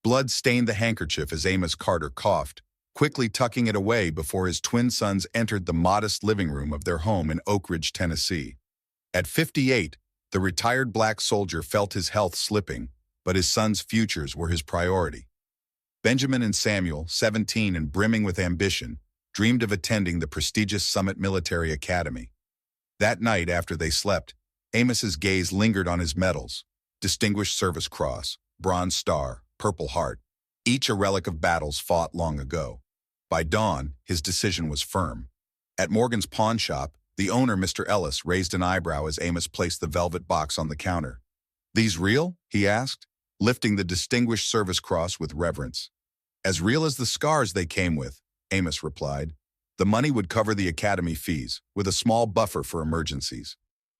Blood stained the handkerchief as Amos Carter coughed, quickly tucking it away before his twin sons entered the modest living room of their home in Oakridge, Tennessee. At 58, the retired black soldier felt his health slipping, but his sons' futures were his priority. Benjamin and Samuel, 17 and brimming with ambition, dreamed of attending the prestigious Summit Military Academy. That night, after they slept, Amos's gaze lingered on his medals: Distinguished Service Cross, Bronze Star, Purple Heart, each a relic of battles fought long ago. By dawn, his decision was firm. At Morgan's pawn shop, the owner, Mr. Ellis, raised an eyebrow as Amos placed the velvet box on the counter. "These real?" he asked, lifting the Distinguished Service Cross with reverence. "As real as the scars they came with," Amos replied. "The money would cover the academy fees, with a small buffer for emergencies."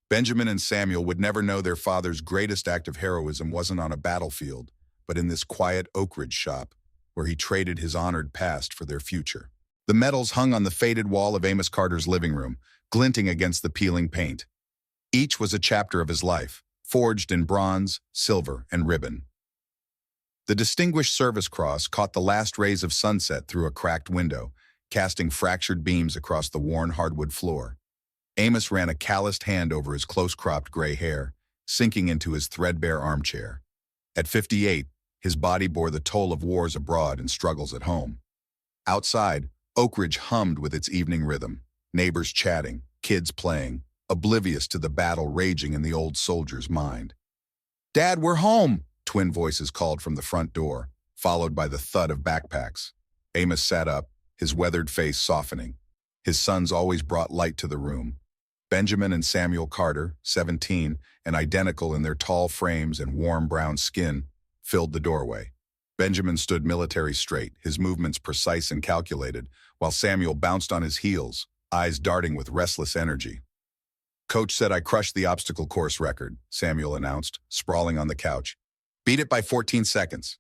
Benjamin and Samuel would never know their father's greatest act of heroism wasn't on a battlefield, but in this quiet Oakridge shop, where he traded his honored past for their future. The medals hung on the faded wall of Amos Carter's living room, glinting against the peeling paint. Each was a chapter of his life, forged in bronze, silver, and ribbon. The Distinguished Service Cross caught the last rays of sunset through a cracked window, casting fractured beams across the worn hardwood floor. Amos ran a calloused hand over his close-cropped gray hair, sinking into his threadbare armchair. At 58, his body bore the toll of wars abroad and struggles at home. Outside, Oakridge hummed with its evening rhythm, neighbors chatting, kids playing, oblivious to the battle raging in the old soldier's mind. "Dad, we're home!" twin voices called from the front door, followed by the thud of backpacks. Amos sat up, his weathered face softening. His sons always brought light to the room. Benjamin and Samuel Carter, 17, and identical in their tall frames and warm brown skin, filled the doorway. Benjamin stood military straight, his movements precise and calculated, while Samuel bounced on his heels, eyes darting with restless energy. "Coach said I crushed the obstacle course record," Samuel announced, sprawling on the couch. "Beat it by 14 seconds.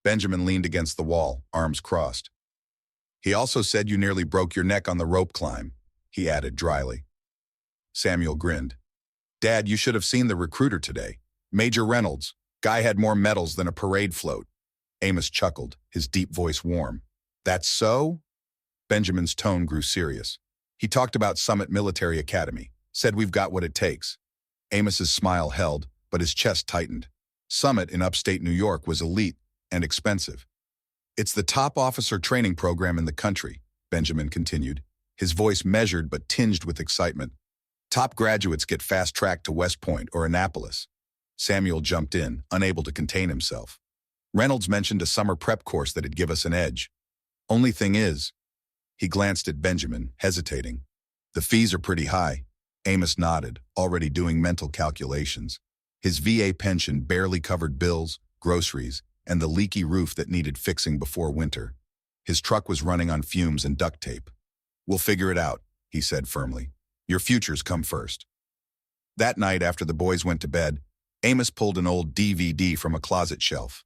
Benjamin leaned against the wall, arms crossed. "He also said you nearly broke your neck on the rope climb," he added dryly. Samuel grinned. "Dad, you should have seen the recruiter today. Major Reynolds. Guy had more medals than a parade float." Amos chuckled, his deep voice warm. "That's so?" Benjamin's tone grew serious. "He talked about Summit Military Academy, said we've got what it takes." Amos's smile held, but his chest tightened. Summit in upstate New York was elite and expensive. "It's the top officer training program in the country," Benjamin continued, his voice measured but tinged with excitement. "Top graduates get fast-tracked to West Point or Annapolis." Samuel jumped in, unable to contain himself. "Reynolds mentioned a summer prep course that'd give us an edge. Only thing is," he glanced at Benjamin, hesitating, "the fees are pretty high." Amos nodded, already doing mental calculations. His VA pension barely covered bills, groceries, and the leaky roof that needed fixing before winter. His truck was running on fumes and duct tape. "We'll figure it out," he said firmly. "Your futures come first." That night, after the boys went to bed, Amos pulled an old DVD from a closet shelf.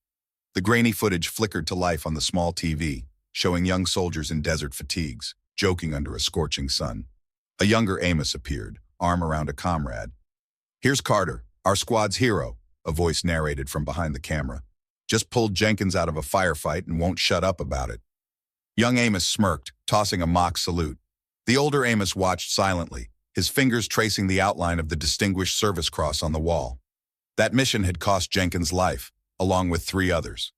The grainy footage flickered to life on the small TV, showing young soldiers in desert fatigues, joking under a scorching sun. A younger Amos appeared, arm around a comrade. "Here's Carter, our squad's hero," a voice narrated from behind the camera. "Just pulled Jenkins out of a firefight and won't shut up about it." Young Amos smirked, tossing a mock salute. The older Amos watched silently, his fingers tracing the outline of the Distinguished Service Cross on the wall. That mission had cost Jenkins' life, along with 3 others.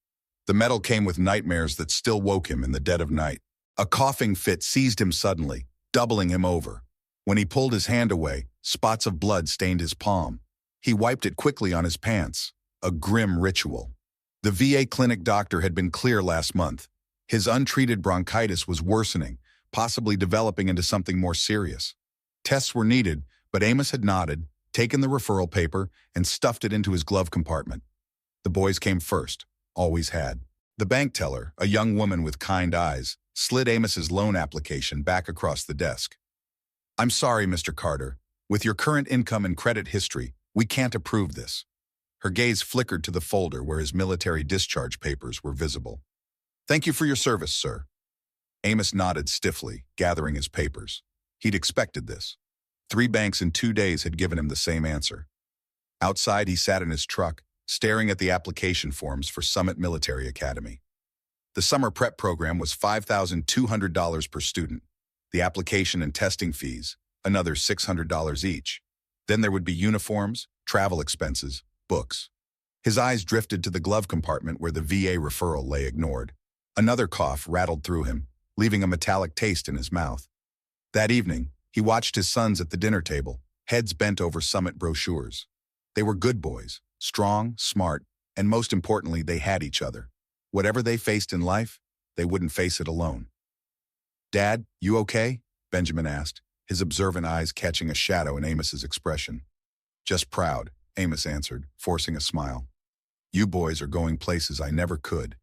The medal came with nightmares that still woke him in the dead of night. A coughing fit seized him suddenly, doubling him over. When he pulled his hand away, spots of blood stained his palm. He wiped it quickly on his pants, a grim ritual. The VA clinic doctor had been clear last month. His untreated bronchitis was worsening, possibly developing into something more serious. Tests were needed, but Amos had nodded, taken the referral paper, and stuffed it into his glove compartment. The boys came first, always had. The bank teller, a young woman with kind eyes, slid Amos's loan application back across the desk. "I'm sorry, Mr. Carter. With your current income and credit history, we can't approve this." Her gaze flickered to the folder where his military discharge papers were visible. "Thank you for your service, sir." Amos nodded stiffly, gathering his papers. He'd expected this. 3 banks in 2 days had given him the same answer. Outside, he sat in his truck, staring at the application forms for Summit Military Academy. The summer prep program was $5,200 per student. The application and testing fees, another $600 each. Then there would be uniforms, travel expenses, books. His eyes drifted to the glove compartment where the VA referral lay ignored. Another cough rattled through him, leaving a metallic taste in his mouth. That evening, he watched his sons at the dinner table, heads bent over Summit brochures. They were good boys, strong, smart, and most importantly, they had each other. Whatever they faced in life, they wouldn't face it alone. "Dad, you okay?" Benjamin asked, his observant eyes catching a shadow in Amos's expression. "Just proud," Amos answered, forcing a smile. "You boys are going places I never could."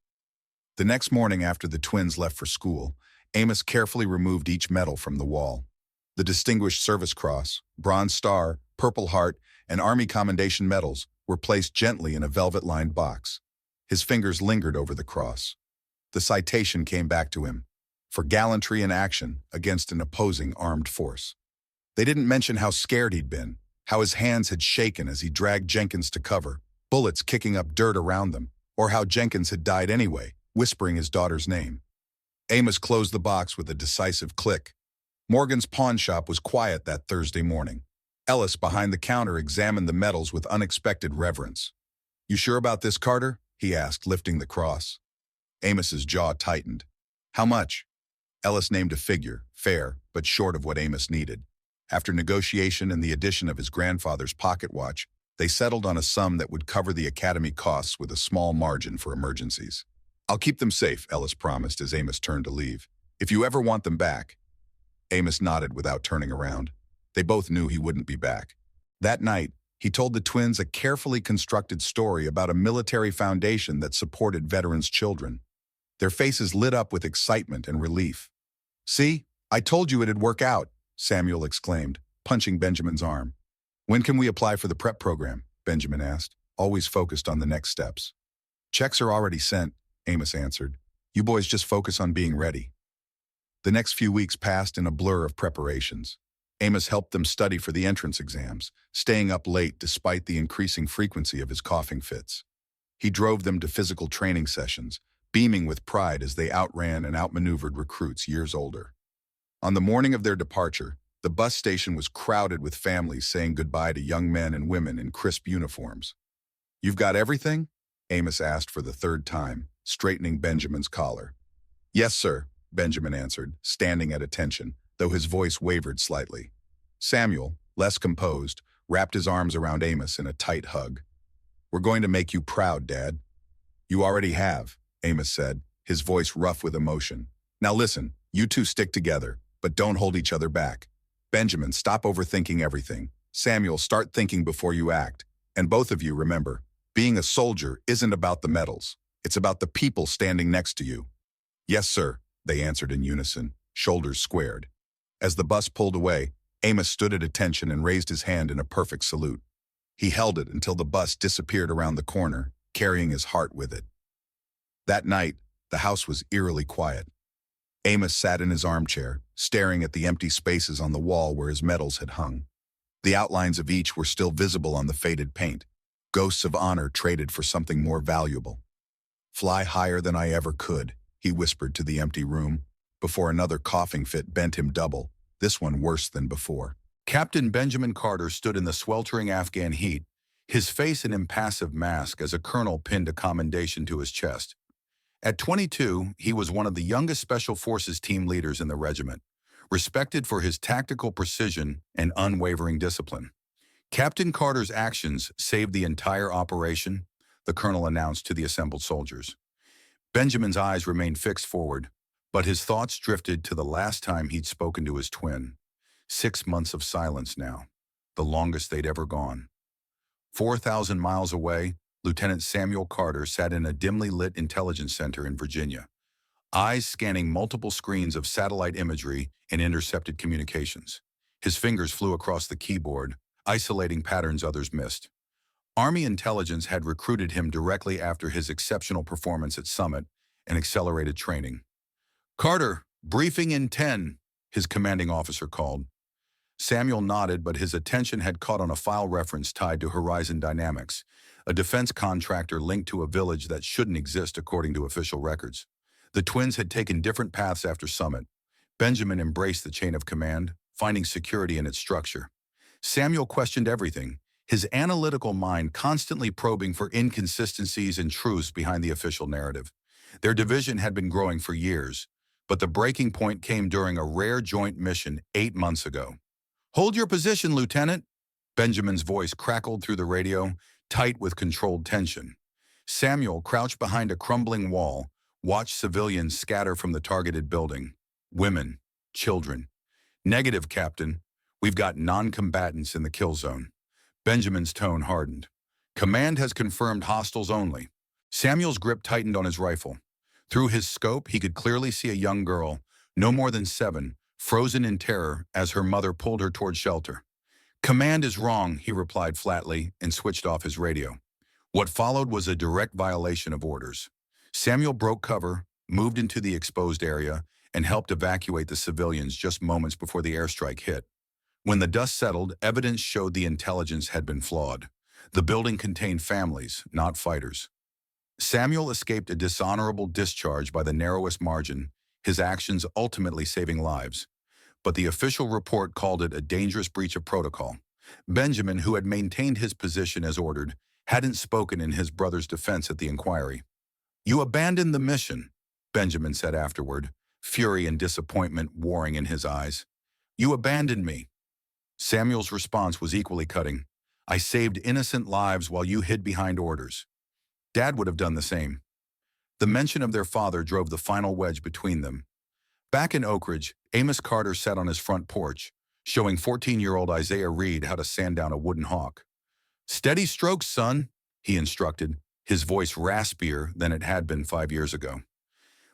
The next morning after the twins left for school, Amos carefully removed each medal from the wall. The Distinguished Service Cross, Bronze Star, Purple Heart, and Army Commendation medals were placed gently in a velvet-lined box. His fingers lingered over the cross. The citation came back to him, for gallantry in action against an opposing armed force. They didn't mention how scared he'd been, how his hands had shaken as he dragged Jenkins to cover, bullets kicking up dirt around them, or how Jenkins had died anyway, whispering his daughter's name. Amos closed the box with a decisive click. Morgan's pawn shop was quiet that Thursday morning. Ellis, behind the counter, examined the medals with unexpected reverence. "You sure about this, Carter?" he asked, lifting the cross. Amos's jaw tightened. "How much?" Ellis named a figure, fair, but short of what Amos needed. After negotiation and the addition of his grandfather's pocket watch, they settled on a sum that would cover the academy costs with a small margin for emergencies. "I'll keep them safe," Ellis promised as Amos turned to leave. "If you ever want them back." Amos nodded without turning around. They both knew he wouldn't be back. That night, he told the twins a carefully constructed story about a military foundation that supported veterans' children. Their faces lit up with excitement and relief. "See, I told you it'd work out," Samuel exclaimed, punching Benjamin's arm. "When can we apply for the prep program?" Benjamin asked, always focused on the next steps. "Checks are already sent," Amos answered. "You boys just focus on being ready." The next few weeks passed in a blur of preparations. Amos helped them study for the entrance exams, staying up late despite the increasing frequency of his coughing fits. He drove them to physical training sessions, beaming with pride as they outran and outmaneuvered recruits years older. On the morning of their departure, the bus station was crowded with families saying goodbye to young men and women in crisp uniforms. "You've got everything?" Amos asked for the third time, straightening Benjamin's collar. "Yes, sir," Benjamin answered, standing at attention, though his voice wavered slightly. Samuel, less composed, wrapped his arms around Amos in a tight hug. "We're going to make you proud, Dad." "You already have," Amos said, his voice rough with emotion. "Now listen, you two stick together, but don't hold each other back. Benjamin, stop overthinking everything. Samuel, start thinking before you act. And both of you, remember, being a soldier isn't about the medals. It's about the people standing next to you." "Yes, sir," they answered in unison, shoulders squared. As the bus pulled away, Amos stood at attention and raised his hand in a perfect salute. He held it until the bus disappeared around the corner, carrying his heart with it. That night, the house was eerily quiet. Amos sat in his armchair, staring at the empty spaces on the wall where his medals had hung. The outlines of each were still visible on the faded paint, ghosts of honor traded for something more valuable. "Fly higher than I ever could," he whispered to the empty room, before another coughing fit bent him double, this one worse than before. Captain Benjamin Carter stood in the sweltering Afghan heat, his face an impassive mask as a colonel pinned a commendation to his chest. At 22, he was one of the youngest Special Forces team leaders in the regiment, respected for his tactical precision and unwavering discipline. "Captain Carter's actions saved the entire operation," the colonel announced to the assembled soldiers. Benjamin's eyes remained fixed forward, but his thoughts drifted to the last time he'd spoken to his twin. 6 months of silence now, the longest they'd ever gone. 4,000 miles away, Lieutenant Samuel Carter sat in a dimly lit intelligence center in Virginia, eyes scanning multiple screens of satellite imagery and intercepted communications. His fingers flew across the keyboard, isolating patterns others missed. Army intelligence had recruited him directly after his exceptional performance at Summit and accelerated training. "Carter, briefing in 10, his commanding officer called. Samuel nodded, but his attention had caught on a file reference tied to Horizon Dynamics, a defense contractor linked to a village that shouldn't exist according to official records. The twins had taken different paths after Summit. Benjamin embraced the chain of command, finding security in its structure. Samuel questioned everything, his analytical mind constantly probing for inconsistencies and truths behind the official narrative. Their division had been growing for years, but the breaking point came during a rare joint mission 8 months ago. "Hold your position, Lieutenant." Benjamin's voice crackled through the radio, tight with controlled tension. Samuel, crouched behind a crumbling wall, watched civilians scatter from the targeted building. Women, children. "Negative, Captain. We've got non-combatants in the kill zone." Benjamin's tone hardened. "Command has confirmed hostiles only." Samuel's grip tightened on his rifle. Through his scope, he could clearly see a young girl, no more than 7, frozen in terror as her mother pulled her toward shelter. "Command is wrong," he replied flatly and switched off his radio. What followed was a direct violation of orders. Samuel broke cover, moved into the exposed area, and helped evacuate the civilians just moments before the airstrike hit. When the dust settled, evidence showed the intelligence had been flawed. The building contained families, not fighters. Samuel escaped a dishonorable discharge by the narrowest margin, his actions ultimately saving lives. But the official report called it a dangerous breach of protocol. Benjamin, who had maintained his position as ordered, hadn't spoken in his brother's defense at the inquiry. "You abandoned the mission," Benjamin said afterward, fury and disappointment warring in his eyes. "You abandoned me." Samuel's response was equally cutting. "I saved innocent lives while you hid behind orders." Dad would have done the same. The mention of their father drove the final wedge between them. Back in Oakridge, Amos Carter sat on his front porch, showing 14-year-old Isaiah Reed how to sand down a wooden hawk. "Steady strokes, son," he instructed, his voice raspier than it had been 5 years ago.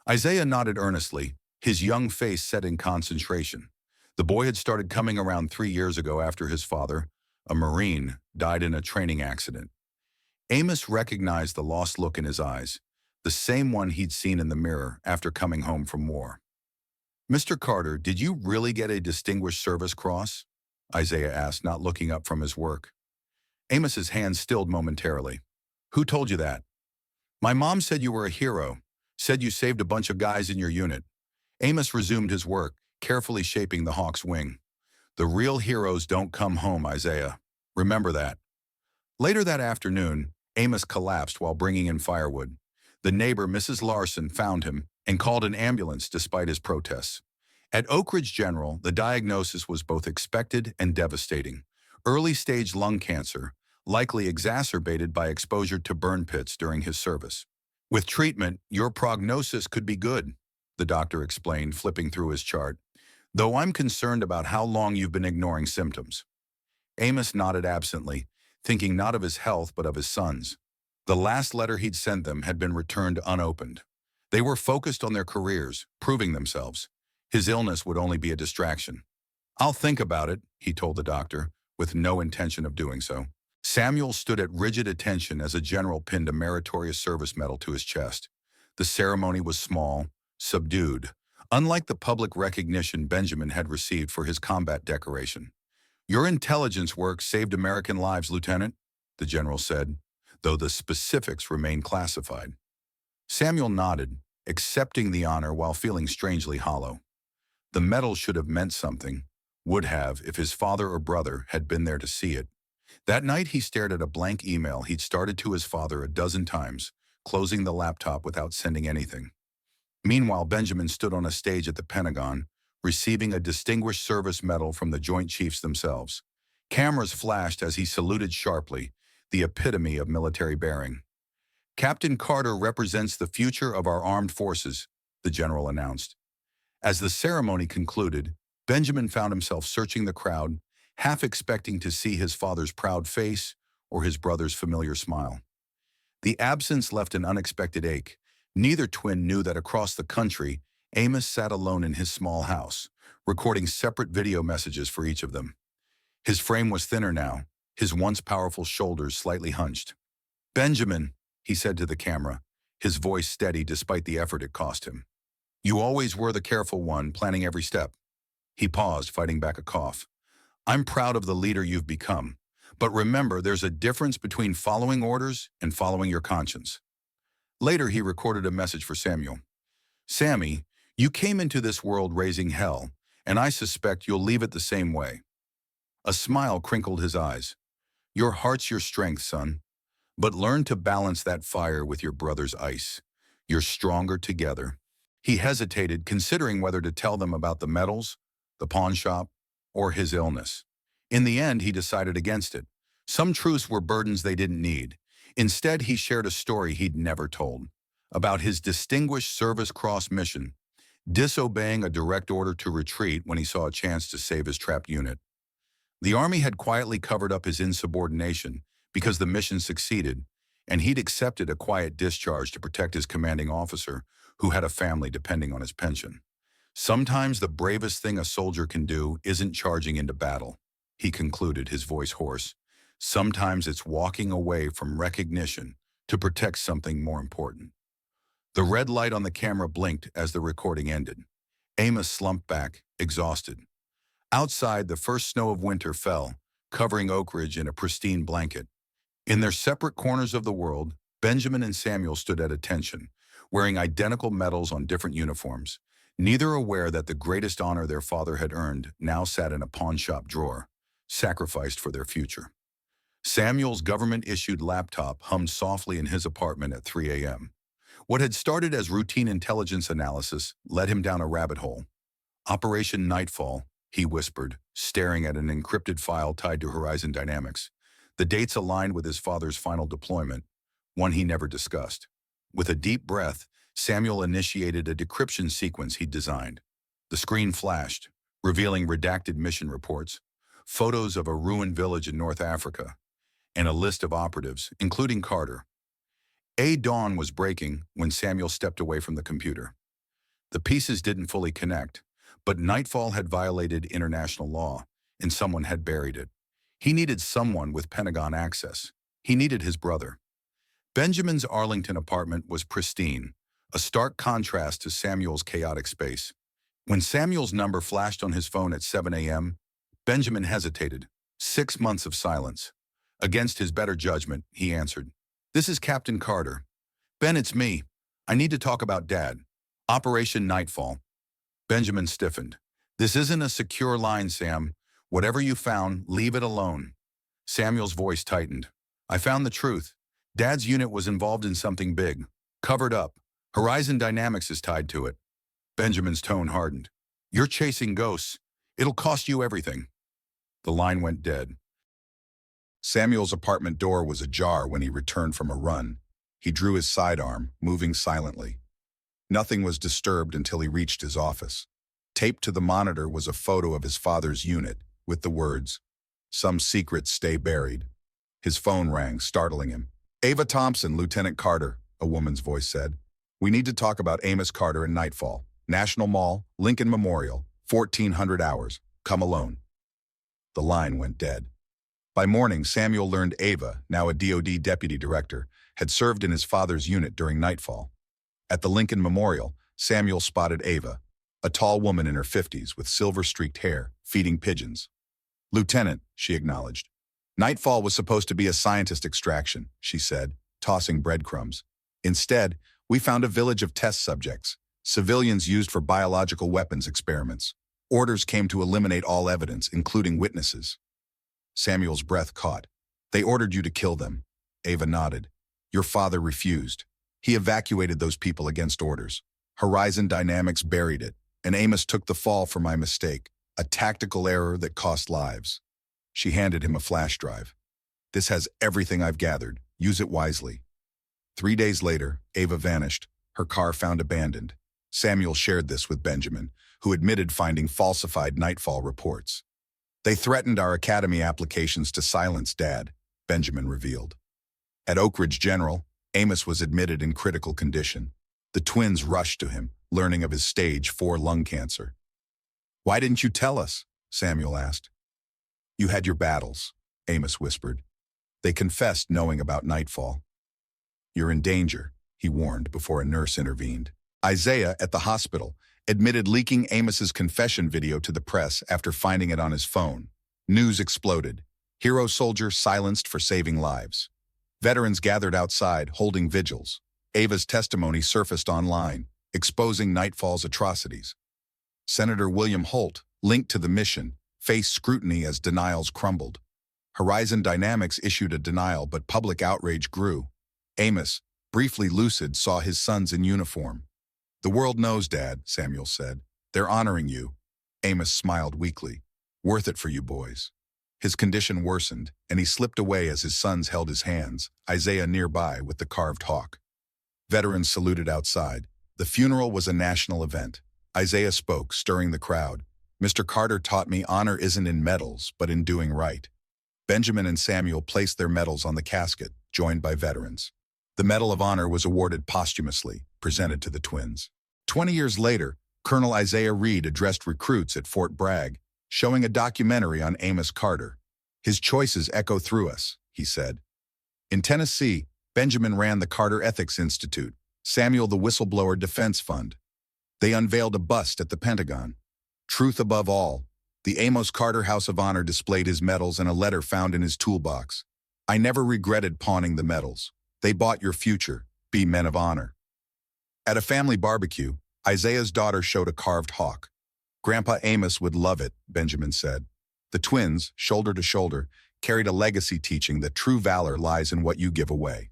Isaiah nodded earnestly, his young face set in concentration. The boy had started coming around 3 years ago after his father, a Marine, died in a training accident. Amos recognized the lost look in his eyes, the same one he'd seen in the mirror after coming home from war. "Mr. Carter, did you really get a Distinguished Service Cross?" Isaiah asked, not looking up from his work. Amos's hand stilled momentarily. "Who told you that?" "My mom said you were a hero, said you saved a bunch of guys in your unit." Amos resumed his work, carefully shaping the hawk's wing. "The real heroes don't come home, Isaiah. Remember that." Later that afternoon, Amos collapsed while bringing in firewood. The neighbor, Mrs. Larson, found him and called an ambulance despite his protests. At Oakridge General, the diagnosis was both expected and devastating. Early-stage lung cancer, likely exacerbated by exposure to burn pits during his service. "With treatment, your prognosis could be good," the doctor explained, flipping through his chart, "though I'm concerned about how long you've been ignoring symptoms." Amos nodded absently, thinking not of his health but of his sons. The last letter he'd sent them had been returned unopened. They were focused on their careers, proving themselves. His illness would only be a distraction. "I'll think about it," he told the doctor, with no intention of doing so. Samuel stood at rigid attention as a general pinned a meritorious service medal to his chest. The ceremony was small, subdued, unlike the public recognition Benjamin had received for his combat decoration. "Your intelligence work saved American lives, Lieutenant," the general said, though the specifics remained classified. Samuel nodded, accepting the honor while feeling strangely hollow. The medal should have meant something, would have if his father or brother had been there to see it. That night he stared at a blank email he'd started to his father a dozen times, closing the laptop without sending anything. Meanwhile, Benjamin stood on a stage at the Pentagon, receiving a Distinguished Service Medal from the Joint Chiefs themselves. Cameras flashed as he saluted sharply, the epitome of military bearing. "Captain Carter represents the future of our armed forces," the general announced. As the ceremony concluded, Benjamin found himself searching the crowd, half expecting to see his father's proud face or his brother's familiar smile. The absence left an unexpected ache. Neither twin knew that across the country, Amos sat alone in his small house, recording separate video messages for each of them. His frame was thinner now, his once powerful shoulders slightly hunched. "Benjamin," he said to the camera, his voice steady despite the effort it cost him. "You always were the careful one, planning every step." He paused, fighting back a cough. I'm proud of the leader you've become. But remember, there's a difference between following orders and following your conscience." Later, he recorded a message for Samuel. "Sammy, you came into this world raising hell, and I suspect you'll leave it the same way." A smile crinkled his eyes. "Your heart's your strength, son. But learn to balance that fire with your brother's ice. You're stronger together." He hesitated, considering whether to tell them about the medals, the pawn shop, or his illness. In the end, he decided against it. Some truths were burdens they didn't need. Instead, he shared a story he'd never told, about his distinguished Service Cross mission, disobeying a direct order to retreat when he saw a chance to save his trapped unit. The Army had quietly covered up his insubordination because the mission succeeded, and he'd accepted a quiet discharge to protect his commanding officer, who had a family depending on his pension. "Sometimes the bravest thing a soldier can do isn't charging into battle," he concluded, his voice hoarse. "Sometimes it's walking away from recognition to protect something more important." The red light on the camera blinked as the recording ended. Amos slumped back, exhausted. Outside, the first snow of winter fell, covering Oakridge in a pristine blanket. In their separate corners of the world, Benjamin and Samuel stood at attention, wearing identical medals on different uniforms, neither aware that the greatest honor their father had earned now sat in a pawn shop drawer, sacrificed for their future. Samuel's government-issued laptop hummed softly in his apartment at 3 a.m. What had started as routine intelligence analysis led him down a rabbit hole. "Operation Nightfall," he whispered, staring at an encrypted file tied to Horizon Dynamics. The dates aligned with his father's final deployment, one he never discussed. With a deep breath, Samuel initiated a decryption sequence he'd designed. The screen flashed, revealing redacted mission reports, photos of a ruined village in North Africa, and a list of operatives, including Carter. Dawn was breaking when Samuel stepped away from the computer. The pieces didn't fully connect, but Nightfall had violated international law, and someone had buried it. He needed someone with Pentagon access. He needed his brother. Benjamin's Arlington apartment was pristine, a stark contrast to Samuel's chaotic space. When Samuel's number flashed on his phone at 7 a.m., Benjamin hesitated. 6 months of silence. Against his better judgment, he answered, "This is Captain Carter." "Ben, it's me. I need to talk about Dad. Operation Nightfall." Benjamin stiffened. "This isn't a secure line, Sam. Whatever you found, leave it alone." Samuel's voice tightened. "I found the truth. Dad's unit was involved in something big. Covered up. Horizon Dynamics is tied to it." Benjamin's tone hardened. "You're chasing ghosts. It'll cost you everything." The line went dead. Samuel's apartment door was ajar when he returned from a run. He drew his sidearm, moving silently. Nothing was disturbed until he reached his office. Taped to the monitor was a photo of his father's unit, with the words, "Some secrets stay buried." His phone rang, startling him. "Ava Thompson, Lieutenant Carter," a woman's voice said. "We need to talk about Amos Carter and Nightfall. National Mall, Lincoln Memorial, 1400 hours. Come alone." The line went dead. By morning, Samuel learned Ava, now a DoD deputy director, had served in his father's unit during Nightfall. At the Lincoln Memorial, Samuel spotted Ava, a tall woman in her 50s with silver-streaked hair, feeding pigeons. "Lieutenant," she acknowledged. "Nightfall was supposed to be a scientist extraction," she said, tossing breadcrumbs. "Instead, we found a village of test subjects, civilians used for biological weapons experiments. Orders came to eliminate all evidence, including witnesses." Samuel's breath caught. "They ordered you to kill them." Ava nodded. "Your father refused. He evacuated those people against orders. Horizon Dynamics buried it, and Amos took the fall for my mistake, a tactical error that cost lives." She handed him a flash drive. "This has everything I've gathered. Use it wisely." 3 days later, Ava vanished, her car found abandoned. Samuel shared this with Benjamin, who admitted finding falsified Nightfall reports. "They threatened our academy applications to silence Dad," Benjamin revealed. At Oakridge General, Amos was admitted in critical condition. The twins rushed to him, learning of his stage 4 lung cancer. "Why didn't you tell us?" Samuel asked. "You had your battles," Amos whispered. They confessed knowing about Nightfall. "You're in danger," he warned before a nurse intervened. Isaiah, at the hospital, admitted leaking Amos's confession video to the press after finding it on his phone. News exploded. Hero soldier silenced for saving lives. Veterans gathered outside, holding vigils. Ava's testimony surfaced online, exposing Nightfall's atrocities. Senator William Holt, linked to the mission, faced scrutiny as denials crumbled. Horizon Dynamics issued a denial, but public outrage grew. Amos, briefly lucid, saw his sons in uniform. "The world knows, Dad," Samuel said. "They're honoring you." Amos smiled weakly. "Worth it for you boys." His condition worsened, and he slipped away as his sons held his hands, Isaiah nearby with the carved hawk. Veterans saluted outside. The funeral was a national event. Isaiah spoke, stirring the crowd. "Mr. Carter taught me honor isn't in medals, but in doing right." Benjamin and Samuel placed their medals on the casket, joined by veterans. The Medal of Honor was awarded posthumously, presented to the twins. 20 years later, Colonel Isaiah Reed addressed recruits at Fort Bragg, showing a documentary on Amos Carter. "His choices echo through us," he said. In Tennessee, Benjamin ran the Carter Ethics Institute, Samuel the Whistleblower Defense Fund. They unveiled a bust at the Pentagon. Truth above all, the Amos Carter House of Honor displayed his medals and a letter found in his toolbox. "I never regretted pawning the medals. They bought your future. Be men of honor." At a family barbecue, Isaiah's daughter showed a carved hawk. "Grandpa Amos would love it," Benjamin said. The twins, shoulder to shoulder, carried a legacy teaching that true valor lies in what you give away.